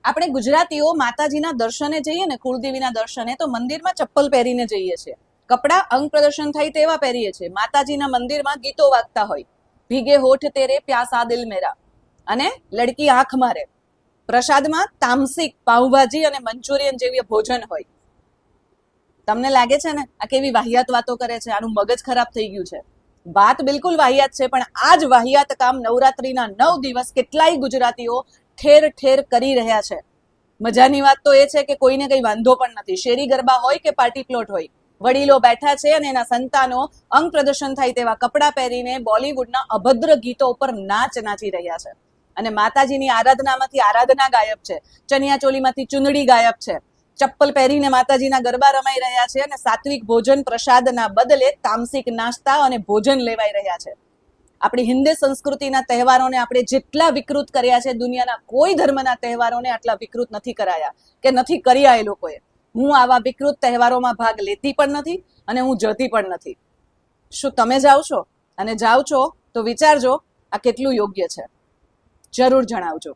આપણે ગુજરાતીઓ માતાજીના દર્શને જઈએ ને, કુળદેવીના દર્શને, તો મંદિરમાં ચપ્પલ પહેરીને જઈએ છીએ. કપડા અંગ પ્રદર્શન થાય તેવા પહેરીએ છીએ. માતાજીના મંદિરમાં ગીતો વાગતા હોય, ભીગે હોઠ તેરે પ્યાસા દિલ મેરા અને લડકી આંખ મારે. પ્રસાદમાં તામસિક પાઉંભાજી અને મંચુરિયન જેવી ભોજન હોય. તમને લાગે છે ને આ કેવી વાહિયાત વાતો કરે છે, આનું મગજ ખરાબ થઈ ગયું છે. વાત બિલકુલ વાહિયાત છે, પણ આ જ વાહિયાત કામ નવરાત્રીના 9 દિવસ કેટલાય ગુજરાતીઓ ઠેર ઠેર કરી રહ્યા છે. મજાની વાત તો એ છે કે કોઈને કઈ વાંધો પણ નથી. શેરી ગરબા હોય કે પાર્ટી પ્લોટ હોય, વડીલો બેઠા છે અને એના સંતાનો અંગ પ્રદર્શન થાય તેવા કપડાં પહેરીને બોલિવૂડના અભદ્ર ગીતો ઉપર નાચી રહ્યા છે. અને માતાજીની આરાધનામાંથી આરાધના ગાયબ છે, ચણિયા ચોલીમાંથી ચુંદડી ગાયબ છે, ચપ્પલ પહેરીને માતાજીના ગરબા રમાઈ રહ્યા છે અને સાત્વિક ભોજન પ્રસાદના બદલે તામસિક નાસ્તા અને ભોજન લેવાઈ રહ્યા છે. આપણી હિન્દુ સંસ્કૃતિના તહેવારોને આપણે જેટલા વિકૃત કર્યા છે, દુનિયાના કોઈ ધર્મના તહેવારોને આટલા વિકૃત નથી કરાયા કે નથી કર્યા એ લોકોએ. હું આવા વિકૃત તહેવારોમાં ભાગ લેતી પણ નથી અને હું જતી પણ નથી. શું તમે જાઓ છો? અને જાઓ છો તો વિચારજો આ કેટલું યોગ્ય છે. જરૂર જણાવજો.